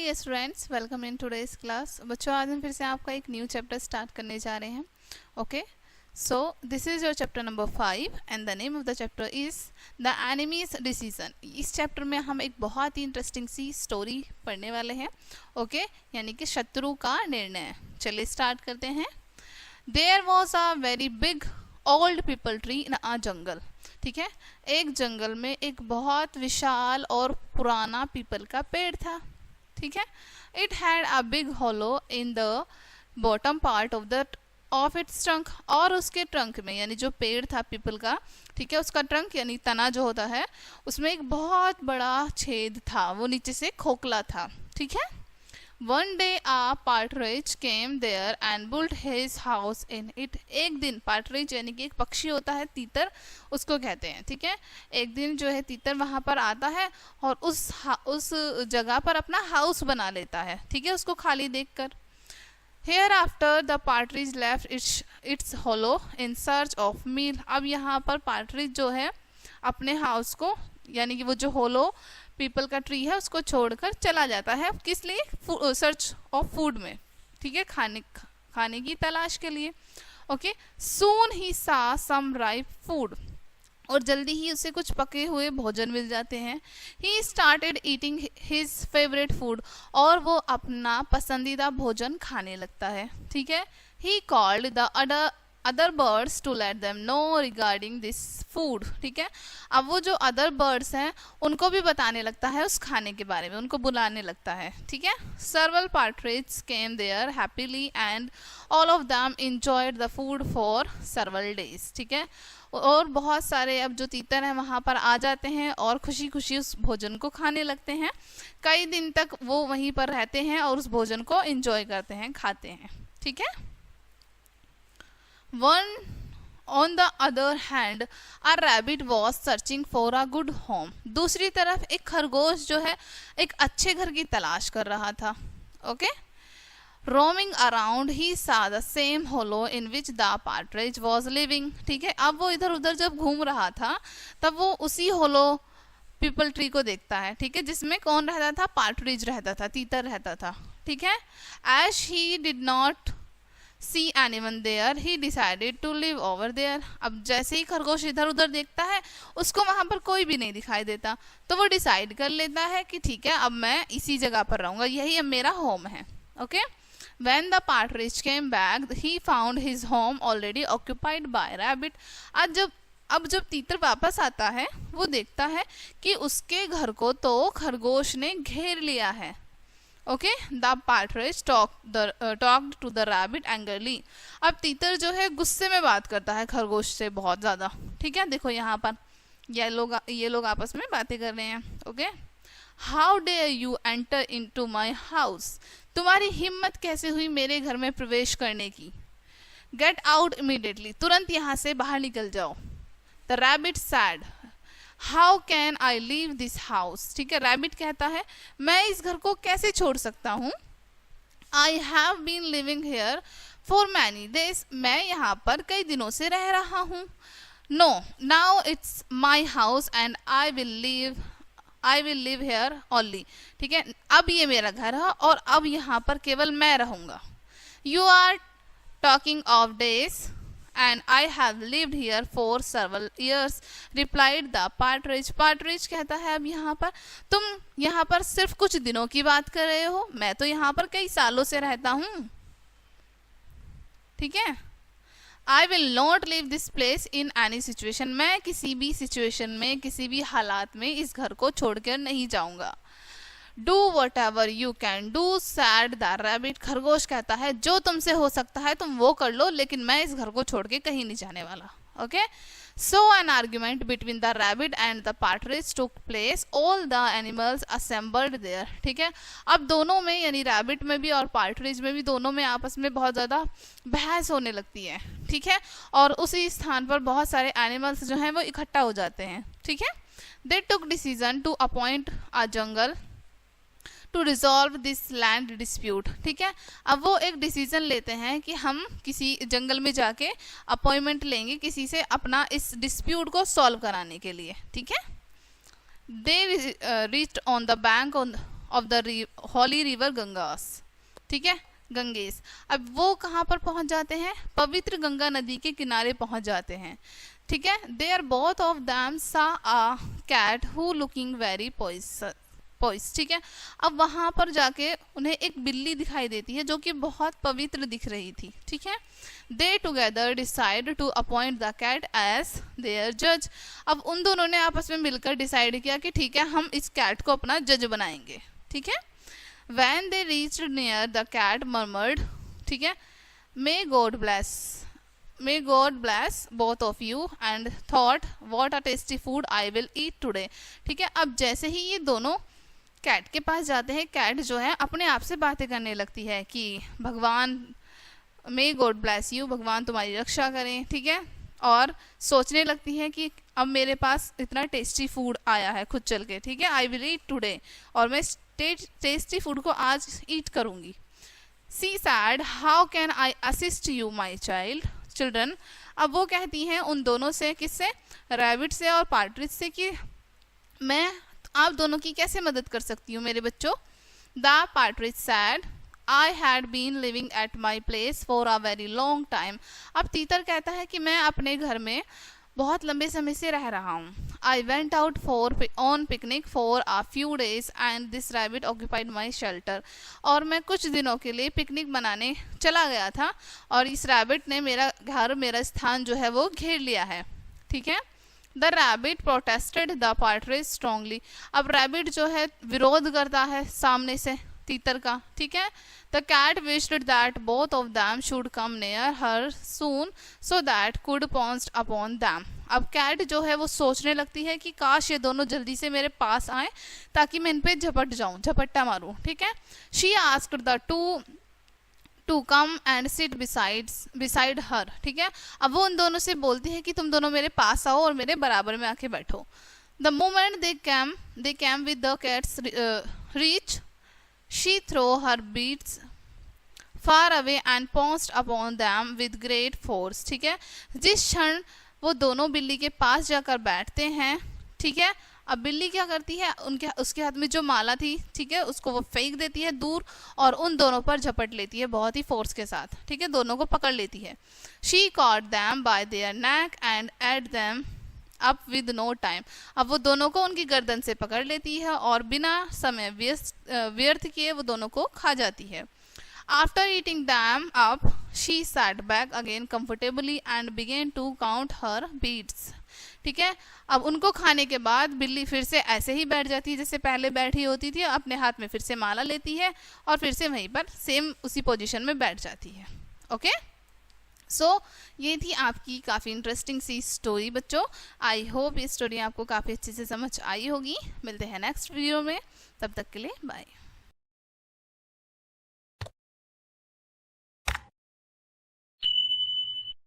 Dear students, welcome in today's class. बच्चों, आज हम फिर से आपका एक न्यू चैप्टर स्टार्ट करने जा रहे हैं। Okay, so this is your chapter number 5 and the name of the chapter is the enemies decision. इस चैप्टर में हम एक बहुत ही इंटरेस्टिंग सी स्टोरी पढ़ने वाले हैं। ओके, यानी कि शत्रु का निर्णय। चलिए स्टार्ट करते हैं। There was a very big old peepal tree in a jungle. ठीक है, एक जंगल में एक बहुत विशाल और पुराना पीपल का पेड़ था। ठीक है, it had a big hollow in the bottom part of its trunk. और उसके ट्रंक में, यानी जो पेड़ था पीपल का, ठीक है, उसका ट्रंक यानी तना जो होता है, उसमें एक बहुत बड़ा छेद था, वो नीचे से खोखला था। ठीक है, one day a partridge came there and built his house in it. एक दिन पार्टरिज यानी कि एक पक्षी होता है, तीतर उसको कहते हैं। ठीक है, एक दिन जो है तीतर वहां पर आता है और उस जगह पर अपना हाउस बना लेता है। ठीक है, उसको खाली देखकर। Hereafter the partridge left its hollow in search of meal. अब यहाँ पर पार्टरिज जो है अपने हाउस को, यानी कि वो जो होलो पीपल का ट्री है, उसको छोड़कर चला जाता है। किस लिए? सर्च ऑफ फूड में। ठीक है, खाने की तलाश के लिए। ओके, सून ही सा सम राइप फूड। और जल्दी ही उसे कुछ पके हुए भोजन मिल जाते हैं। He started eating his favourite food. और वो अपना पसंदीदा भोजन खाने लगता है। ठीक है, he called the other birds to let them know regarding this food. ठीक है, अब वो जो अदर बर्ड्स हैं उनको भी बताने लगता है उस खाने के बारे में, उनको बुलाने लगता है। ठीक है, several partridge came there happily and all of them enjoyed the food for several days. ठीक है, और बहुत सारे अब जो तीतर हैं वहाँ पर आ जाते हैं और खुशी खुशी उस भोजन को खाने लगते हैं। कई दिन तक वो वहीं पर रहते हैं और उस भोजन को एंजॉय करते हैं, खाते हैं। ठीक है, One on the other hand, a rabbit was searching for a good home. दूसरी तरफ एक खरगोश जो है एक अच्छे घर की तलाश कर रहा था। Okay, roaming around he saw the same hollow in which the partridge was living. ठीक है, अब वो इधर उधर जब घूम रहा था तब वो उसी होलो पीपल ट्री को देखता है। ठीक है, जिसमें कौन रहता था? पार्टरिज रहता था, तीतर रहता था। ठीक है, as he did not see anyone there, he decided to live over there. अब जैसे ही खरगोश इधर उधर देखता है, उसको वहां पर कोई भी नहीं दिखाई देता, तो वो डिसाइड कर लेता है कि ठीक है, अब मैं इसी जगह पर रहूंगा, यही अब मेरा होम है। Okay, when the partridge came back, he found his home already occupied by rabbit. अब जब तीतर वापस आता है, वो देखता है कि उसके घर को तो खरगोश ने घेर लिया है। Okay, the partridge talked to the rabbit angrily. अब तीतर जो है गुस्से में बात करता है खरगोश से बहुत ज़्यादा। ठीक है, देखो यहाँ पर ये लोग आपस में बातें कर रहे हैं। Okay, how dare you enter into my house. तुम्हारी हिम्मत कैसे हुई मेरे घर में प्रवेश करने की। गेट आउट इमीडिएटली, तुरंत यहाँ से बाहर निकल जाओ। The rabbit sad, how can I leave this house. ठीक है, रैबिट कहता है मैं इस घर को कैसे छोड़ सकता हूँ। I have been living here for many days, मैं यहाँ पर कई दिनों से रह रहा हूँ। No, now it's my house and I will live here only. ठीक है, अब ये मेरा घर है और अब यहाँ पर केवल मैं रहूँगा। You are talking of days and I have lived here for several years, replied the partridge. partridge कहता है अब यहाँ पर तुम यहाँ पर सिर्फ कुछ दिनों की बात कर रहे हो, मैं तो यहाँ पर कई सालों से रहता हूँ। ठीक है, I will not leave this place in any situation. मैं किसी भी सिचुएशन में, किसी भी हालात में इस घर को छोड़कर नहीं जाऊंगा। Do whatever you can do, said the rabbit. खरगोश कहता है जो तुमसे हो सकता है तुम वो कर लो, लेकिन मैं इस घर को छोड़ के कहीं नहीं जाने वाला। Okay? So an argument between the rabbit and the partridge took place. All the animals assembled there. ठीक है, अब दोनों में, यानी रैबिट में भी और पार्टरिज में भी, दोनों में आपस में बहुत ज़्यादा बहस होने लगती है। ठीक है, और उसी स्थान पर बहुत सारे एनिमल्स जो हैं वो इकट्ठा हो जाते हैं। ठीक है, they took decision to appoint a jungle to resolve this land dispute. ठीक है, अब वो एक डिसीजन लेते हैं कि हम किसी जंगल में जाके अपॉइंटमेंट लेंगे किसी से अपना इस डिस्प्यूट को सॉल्व कराने के लिए। ठीक है, they reached on the bank of the holy river Ganges, ठीक है, गंगेस। अब वो कहाँ पर पहुंच जाते हैं, पवित्र गंगा नदी के किनारे पहुंच जाते हैं, ठीक है। They are both of them saw a cat who looking very pious, ठीक है। अब वहां पर जाके उन्हें एक बिल्ली दिखाई देती है जो कि बहुत पवित्र दिख रही थी, ठीक है। They together decided to appoint the cat as their जज। अब उन दोनों ने आपस में मिलकर डिसाइड किया कि ठीक है हम इस कैट को अपना जज बनाएंगे, ठीक है। When they reached near, the cat murmured, ठीक है, May God bless both of you and thought what a tasty food I will eat today, ठीक है। अब जैसे ही ये दोनों कैट के पास जाते हैं, कैट जो है अपने आप से बातें करने लगती है कि भगवान मे गॉड ब्लेस यू, भगवान तुम्हारी रक्षा करें, ठीक है। और सोचने लगती है कि अब मेरे पास इतना टेस्टी फूड आया है खुद चल के, ठीक है, आई विल ईट टुडे, और मैं टेस्टी फूड को आज ईट करूंगी। She said how can I assist you my child children. अब वो कहती हैं उन दोनों से, किससे, रैबिट से और पार्ट्रिज से, कि मैं आप दोनों की कैसे मदद कर सकती हूँ मेरे बच्चों। The partridge sad I had been living at my place for a very long time। अब तीतर कहता है कि मैं अपने घर में बहुत लंबे समय से रह रहा हूँ। I went out on picnic for a few days and this rabbit occupied my shelter। और मैं कुछ दिनों के लिए पिकनिक मनाने चला गया था और इस रैबिट ने मेरा घर, मेरा स्थान जो है वो घेर लिया है, ठीक है। The rabbit protested the partridge strongly. अब रैबिट जो है विरोध करता है सामने से तीतर का, ठीक है। The cat wished that both of them should come near her soon so that could pounce upon them. अब कैट जो है वो सोचने लगती है कि काश ये दोनों जल्दी से मेरे पास आए ताकि मैं इन पे झपट जाऊं, झपट्टा मारूं, ठीक है। She asked the to come and sit beside her, ठीक है। अब वो उन दोनों से बोलती है कि तुम दोनों मेरे पास आओ और मेरे बराबर में आके बैठो। The moment they came with the cat's reach she threw her beads far away and pounced upon them with great force, ठीक है। जिस क्षण वो दोनों बिल्ली के पास जाकर बैठते हैं, ठीक है, अब बिल्ली क्या करती है, उसके हाथ में जो माला थी, ठीक है, उसको वो फेंक देती है दूर और उन दोनों पर झपट लेती है बहुत ही फोर्स के साथ, ठीक है, दोनों को पकड़ लेती है। she caught them by their neck and ate them up with no time। अब वो दोनों को उनकी गर्दन से पकड़ लेती है और बिना समय व्यर्थ किए वो दोनों को खा जाती है। After eating them up, she sat back again comfortably and began to count her beads, ठीक है। अब उनको खाने के बाद बिल्ली फिर से ऐसे ही बैठ जाती है जैसे पहले बैठी होती थी, अपने हाथ में फिर से माला लेती है और फिर से वहीं पर सेम उसी पोजीशन में बैठ जाती है, ओके। सो ये थी आपकी काफ़ी इंटरेस्टिंग सी स्टोरी बच्चों। आई होप ये स्टोरी आपको काफ़ी अच्छे से समझ आई होगी। मिलते हैं नेक्स्ट वीडियो में, तब तक के लिए बाय।